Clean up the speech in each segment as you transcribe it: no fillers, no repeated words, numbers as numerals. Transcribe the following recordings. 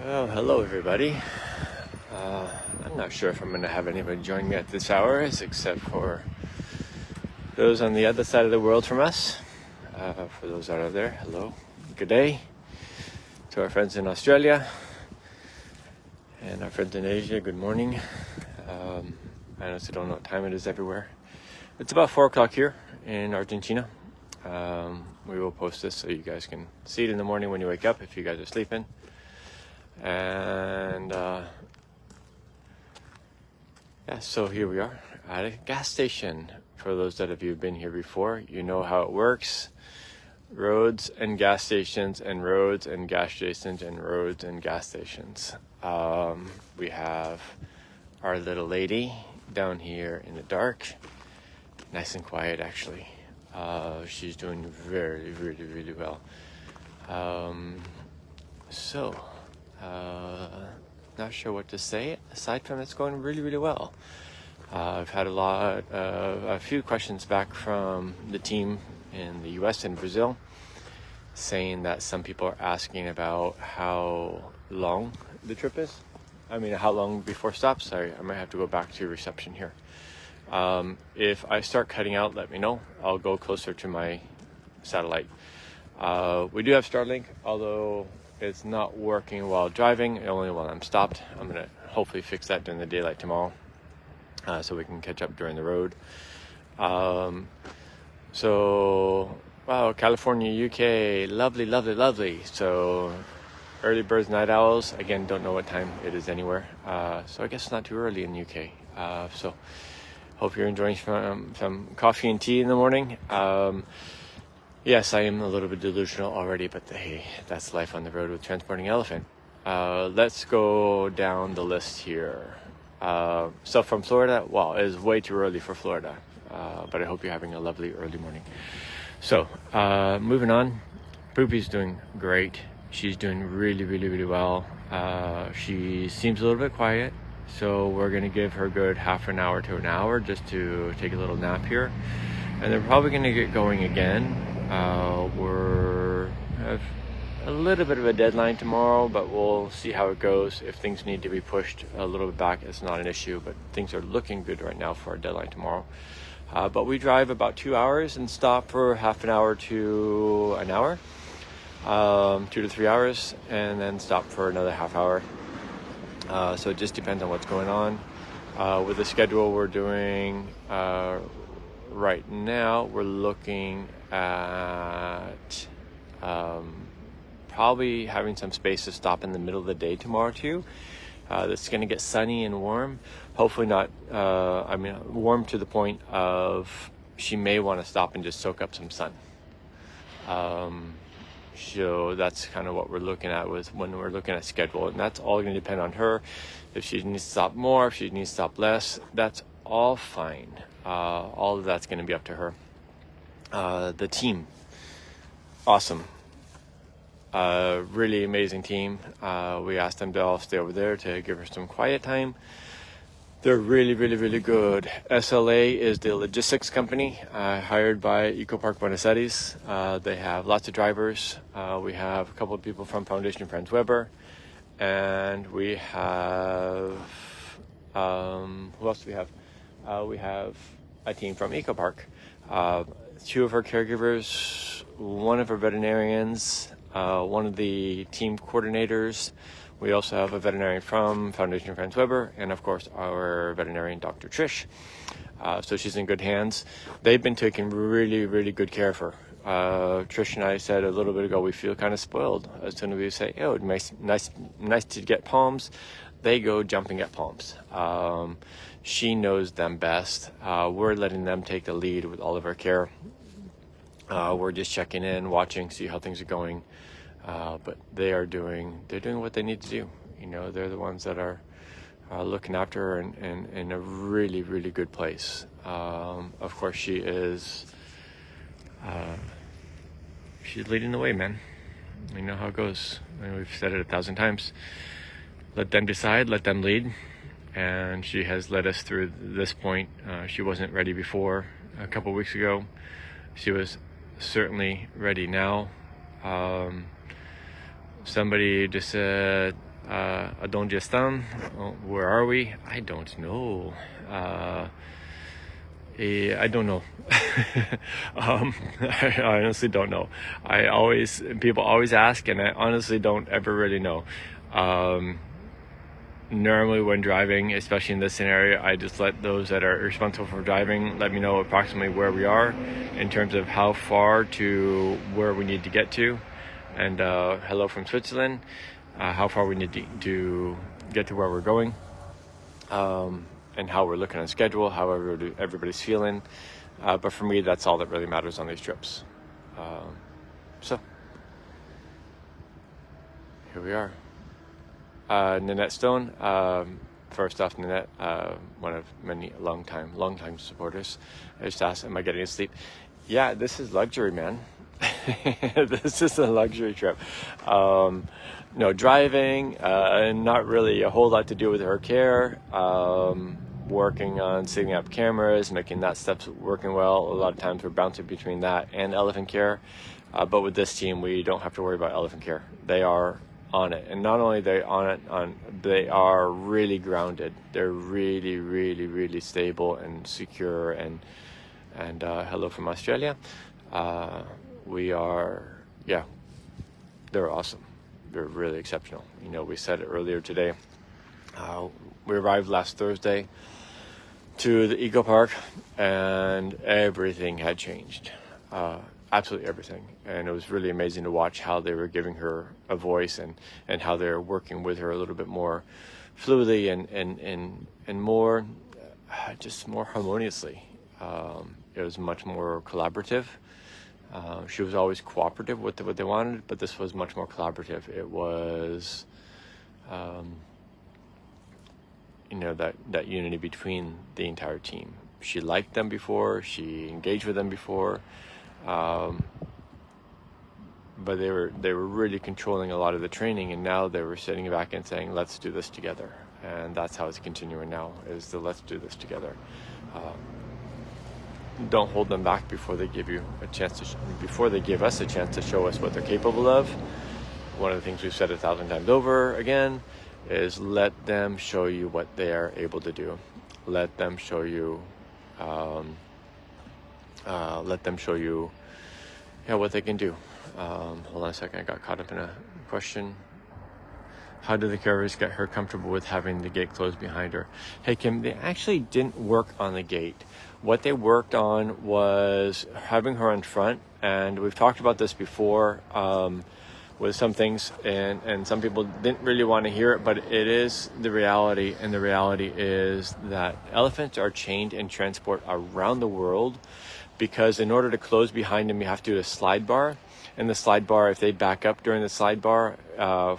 Oh, hello everybody. I'm not sure if I'm going to have anybody join me at this hour, except for those on the other side of the world from us. For those out there, hello, good day. To our friends in Australia and our friends in Asia, good morning. I honestly don't know what time it is everywhere. It's about 4 o'clock here in Argentina. We will post this so you guys can see it in the morning when you wake up if you guys are sleeping. And so here we are at a gas station. For those that have you been here before, you know how it works. Roads and gas stations and roads and gas stations and roads and gas stations. We have our little lady down here in the dark. Nice and quiet, actually. She's doing very, really, really well. Not sure what to say aside from it's going really, really well. I've had a few questions back from the team in the US and Brazil, saying that some people are asking about how long the trip is. How long before stop? Sorry, I might have to go back to reception here. If I start cutting out, let me know. I'll go closer to my satellite. We do have Starlink, although it's not working while driving, only while I'm stopped. I'm going to hopefully fix that during the daylight tomorrow, so we can catch up during the road. Wow, California, UK, lovely, lovely, lovely. So early birds, night owls, again, don't know what time it is anywhere. So I guess it's not too early in the UK. So hope you're enjoying some coffee and tea in the morning. Yes, I am a little bit delusional already, but hey, that's life on the road with transporting elephant. Let's go down the list here. So from Florida, well, it is way too early for Florida, but I hope you're having a lovely early morning. So moving on, Pupy's doing great. She's doing really, really, really well. She seems a little bit quiet, so we're going to give her a good half an hour to an hour just to take a little nap here. And they're probably going to get going again. We're have a little bit of a deadline tomorrow, but we'll see how it goes. If things need to be pushed a little bit back, it's not an issue, but things are looking good right now for our deadline tomorrow. But we drive about 2 hours and stop for half an hour to an hour, 2 to 3 hours, and then stop for another half hour. So it just depends on what's going on. With the schedule we're doing right now, we're looking at probably having some space to stop in the middle of the day tomorrow too. It's going to get sunny and warm. Hopefully not, warm to the point of she may want to stop and just soak up some sun. So that's kind of what we're looking at when we're looking at schedule. And that's all going to depend on her. If she needs to stop more, if she needs to stop less, that's all fine. All of that's going to be up to her. The team, awesome. Really amazing team. We asked them to all stay over there to give her some quiet time. They're really, really, really good. SLA is the logistics company hired by EcoPark Buenos Aires. They have lots of drivers. We have a couple of people from Foundation Franz Weber. And we have, who else do we have? We have a team from EcoPark. 2 of her caregivers, 1 of her veterinarians, 1 of the team coordinators. We also have a veterinarian from Foundation Franz Weber, and of course our veterinarian, Dr. Trish. So she's in good hands. They've been taking really, really good care of her. Trish and I said a little bit ago, we feel kind of spoiled. As soon as we say, oh, nice to get palms, they go jumping at palms. She knows them best. We're letting them take the lead with all of our care. We're just checking in, watching, see how things are going. But they're doing what they need to do. They're the ones that are looking after her in a really, really good place. Of course, she is. She's leading the way, man. You know how it goes. We've said it 1,000 times. Let them decide, let them lead. And she has led us through this point. She wasn't ready before a couple weeks ago. She was certainly ready now. Somebody just said, Adonjistan. Where are we? I don't know. I don't know. I honestly don't know. People always ask, and I honestly don't ever really know. Normally when driving, especially in this scenario, I just let those that are responsible for driving let me know approximately where we are in terms of how far to where we need to get to. And hello from Switzerland, how far we need to get to where we're going, and how we're looking on schedule, how everybody's feeling. But for me, that's all that really matters on these trips. So here we are. Nanette Stone, first off, Nanette, one of many long-time supporters. I just asked, am I getting to sleep? Yeah, this is luxury, man. This is a luxury trip. No driving, not really a whole lot to do with her care. Working on setting up cameras, making that stuff working well. A lot of times we're bouncing between that and elephant care. But with this team, we don't have to worry about elephant care. They are on it, and not only they they are really grounded. They're really stable and secure. And hello from Australia. They're awesome. They're really exceptional. We said it earlier today. We arrived last Thursday to the eco park, and everything had changed. Absolutely everything. And it was really amazing to watch how they were giving her a voice, and how they're working with her a little bit more fluidly and more just more harmoniously. It was much more collaborative. She was always cooperative with what they wanted, but this was much more collaborative. It was that unity between the entire team. She liked them before, she engaged with them before. But they were really controlling a lot of the training, and now they were sitting back and saying, let's do this together. And that's how it's continuing now, is the let's do this together. Don't hold them back before they give you a chance before they give us a chance to show us what they're capable of. One of the things we've said 1,000 times over again is let them show you what they are able to do. Let them show you what they can do. Hold on a second, I got caught up in a question. How did the carriers get her comfortable with having the gate closed behind her? Hey Kim, they actually didn't work on the gate. What they worked on was having her in front, and we've talked about this before with some things, and some people didn't really want to hear it, but it is the reality, and the reality is that elephants are chained in transport around the world, because in order to close behind them, you have to do a slide bar. And the slide bar, if they back up during the slide bar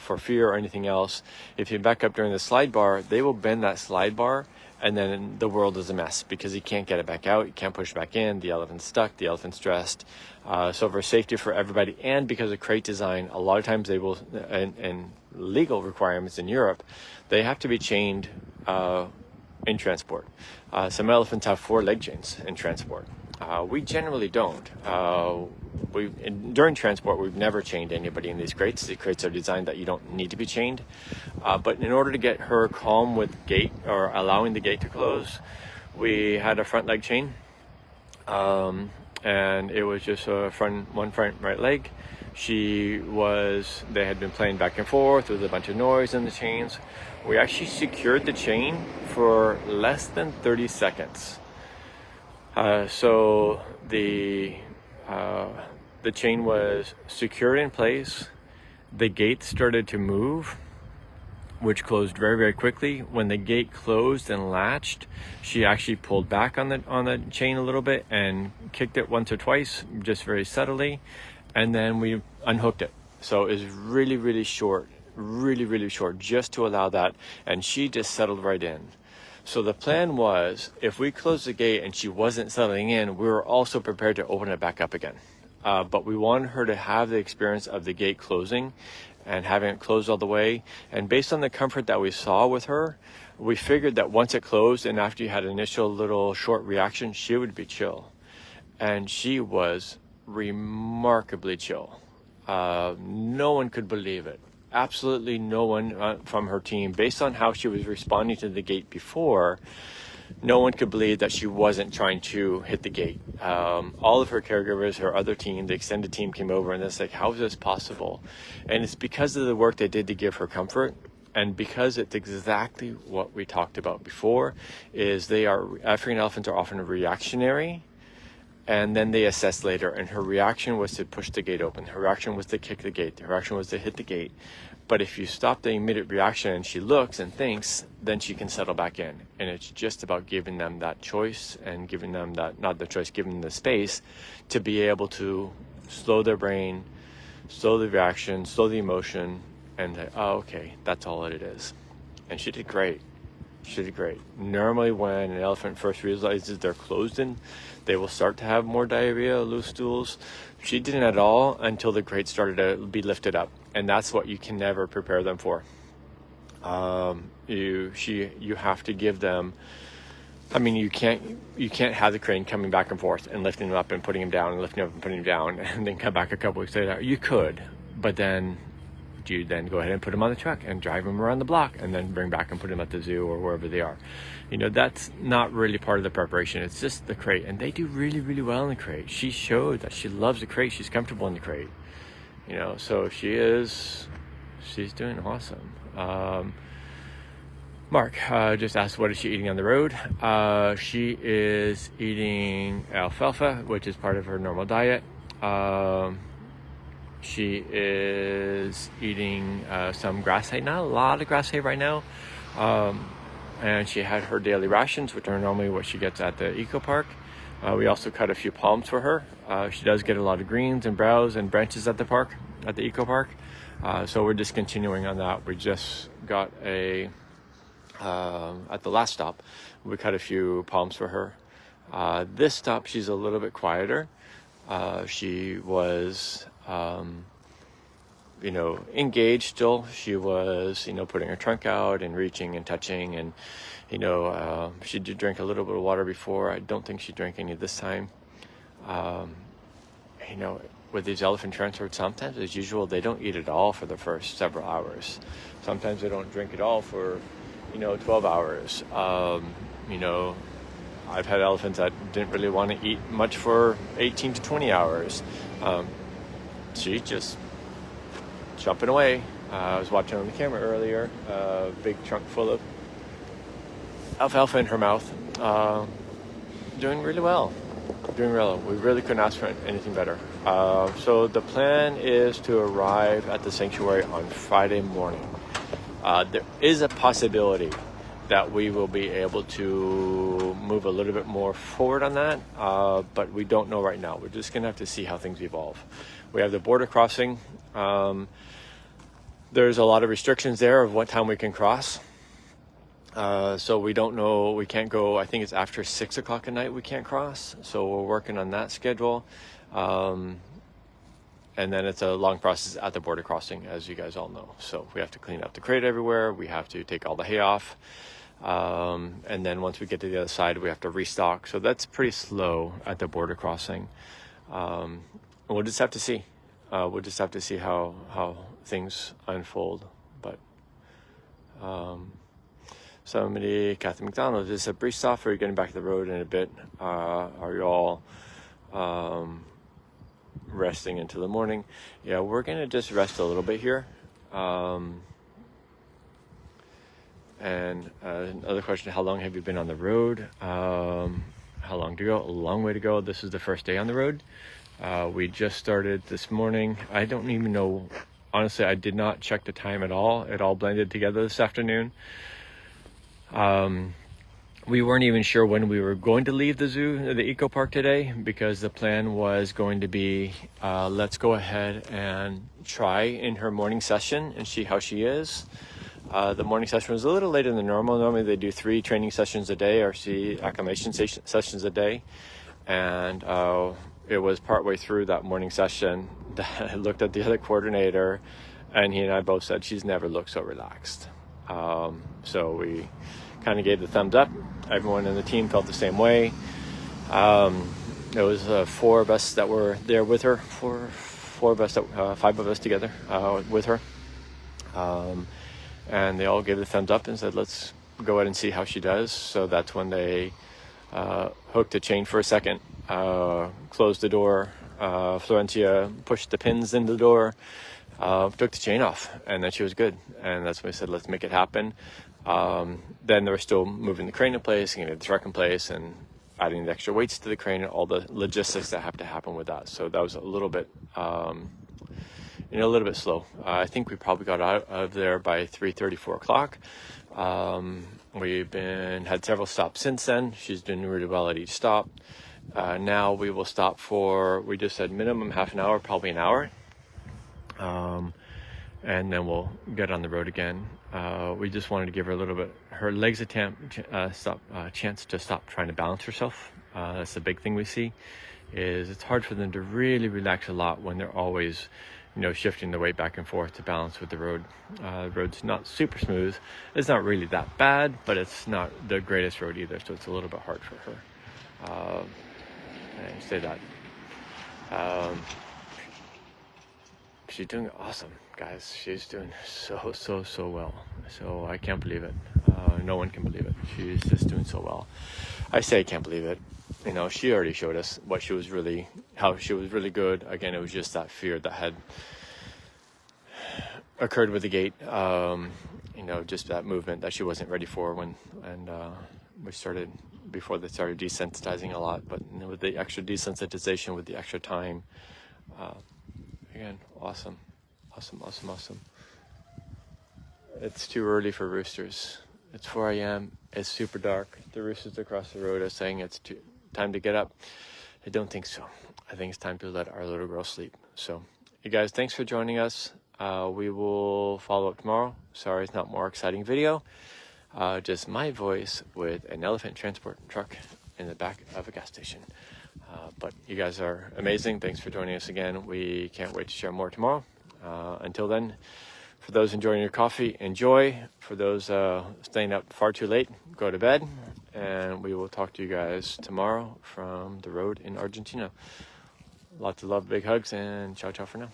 for fear or anything else, if you back up during the slide bar, they will bend that slide bar, and then the world is a mess because you can't get it back out, you can't push it back in, the elephant's stuck, the elephant's stressed. So for safety for everybody, and because of crate design, a lot of times they will, and legal requirements in Europe, they have to be chained in transport. Some elephants have 4 leg chains in transport. We generally don't. During transport, we've never chained anybody in these crates. The crates are designed that you don't need to be chained. But in order to get her calm with gate, or allowing the gate to close, we had a front leg chain. And it was just one front right leg. They had been playing back and forth. There was a bunch of noise in the chains. We actually secured the chain for less than 30 seconds. So the chain was secured in place. The gate started to move, which closed very, very quickly. When the gate closed and latched, she actually pulled back on the chain a little bit and kicked it once or twice, just very subtly, and then we unhooked it. So it was really, really short, just to allow that, and she just settled right in. So the plan was, if we closed the gate and she wasn't settling in, we were also prepared to open it back up again. But we wanted her to have the experience of the gate closing and having it closed all the way. And based on the comfort that we saw with her, we figured that once it closed and after you had an initial little short reaction, she would be chill. And she was remarkably chill. No one could believe it. absolutely no one from her team, based on how she was responding to the gate before, no one could believe that she wasn't trying to hit the gate. All of her caregivers, her other team, the extended team came over, and it's like, how is this possible? And it's because of the work they did to give her comfort, and because it's exactly what we talked about before, is African elephants are often reactionary, and then they assess later. And her reaction was to push the gate open. Her reaction was to kick the gate. Her reaction was to hit the gate. But if you stop the immediate reaction and she looks and thinks, then she can settle back in. And it's just about giving them that choice and giving them that, not the choice, giving them the space to be able to slow their brain, slow the reaction, slow the emotion, and say, oh, okay, that's all it is. And she did great. She did great. Normally when an elephant first realizes they're closed in, they will start to have more diarrhea, loose stools. She didn't at all until the crate started to be lifted up. And that's what you can never prepare them for. You have to give them, I mean, you can't have the crane coming back and forth and lifting them up and putting them down and lifting them up and putting them down and then come back a couple weeks later. You could, but then you then go ahead and put them on the truck and drive them around the block and then bring back and put them at the zoo or wherever they are. That's not really part of the preparation. It's just the crate, and they do really, really well in the crate. She showed that she loves the crate. She's comfortable in the crate, so she's doing awesome. Mark just asked, what is she eating on the road? She is eating alfalfa, which is part of her normal diet. She is eating some grass hay, not a lot of grass hay right now. And she had her daily rations, which are normally what she gets at the eco park. We also cut a few palms for her. She does get a lot of greens and browse and branches at the eco park. So we're just continuing on that. We just got at the last stop, we cut a few palms for her. This stop, she's a little bit quieter. She was engaged still. She was, putting her trunk out and reaching and touching, and, she did drink a little bit of water before. I don't think she drank any this time. With these elephant transports, sometimes, as usual, they don't eat at all for the first several hours. Sometimes they don't drink at all for, 12 hours. I've had elephants that didn't really want to eat much for 18 to 20 hours. She's just jumping away. I was watching on the camera earlier, a big trunk full of alfalfa in her mouth. Doing really well. We really couldn't ask for anything better. So the plan is to arrive at the sanctuary on Friday morning. There is a possibility that we will be able to move a little bit more forward on that, but we don't know right now. We're just going to have to see how things evolve. We have the border crossing. There's a lot of restrictions there of what time we can cross. So we don't know, we can't go, I think it's after 6 o'clock at night we can't cross. So we're working on that schedule. And then it's a long process at the border crossing, as you guys all know. So we have to clean up the crate everywhere. We have to take all the hay off. And then once we get to the other side, we have to restock. So that's pretty slow at the border crossing. We'll just have to see. We'll just have to see how things unfold. But somebody, Kathy McDonald, is a brief stop. Are you getting back to the road in a bit? Are you all resting until the morning? Yeah, we're gonna just rest a little bit here. And another question, how long have you been on the road? How long to go? A long way to go. This is the first day on the road. We just started this morning. I don't even know, honestly, I did not check the time at all. It all blended together this afternoon. We weren't even sure when we were going to leave the zoo, the eco park today, because the plan was going to be, let's go ahead and try in her morning session and see how she is. The morning session was a little later than normal. Normally they do 3 training sessions a day, or acclimation sessions a day. And it was partway through that morning session that I looked at the other coordinator, and he and I both said, she's never looked so relaxed. So we kind of gave the thumbs up. Everyone in the team felt the same way. There was 4 of us that were there with her, 5 of us together with her. And they all gave the thumbs up and said, let's go ahead and see how she does. So that's when they hooked a chain for a second, closed the door. Florencia pushed the pins into the door, took the chain off, and then she was good. And that's when we said, let's make it happen. Then they were still moving the crane in place, getting the truck in place, and adding the extra weights to the crane and all the logistics that have to happen with that. So that was a little bit, a little bit slow. I think we probably got out of there by 3:30, 4 o'clock. We've had several stops since then. She's doing really well at each stop. Now we will stop we just said minimum half an hour, probably an hour. And then we'll get on the road again. We just wanted to give her legs a chance to stop trying to balance herself. That's the big thing we see, is it's hard for them to really relax a lot when they're always, shifting the weight back and forth to balance with the road. The road's not super smooth. It's not really that bad, but it's not the greatest road either, so it's a little bit hard for her. I say that. She's doing awesome, guys. She's doing so well. So I can't believe it. No one can believe it. She's just doing so well. I say I can't believe it. She already showed us how she was really good. Again, it was just that fear that had occurred with the gate. Just that movement that she wasn't ready for before they started desensitizing a lot. But with the extra desensitization, with the extra time, again, awesome. It's too early for roosters. It's 4 a.m. It's super dark. The roosters across the road are saying it's time to get up. I don't think so. I think it's time to let our little girl sleep. So, you guys, thanks for joining us. We will follow up tomorrow. Sorry, it's not more exciting video. Just my voice with an elephant transport truck in the back of a gas station. But you guys are amazing. Thanks for joining us again. We can't wait to share more tomorrow. Until then, for those enjoying your coffee, enjoy. For those staying up far too late, go to bed. And we will talk to you guys tomorrow from the road in Argentina. Lots of love, big hugs, and ciao for now.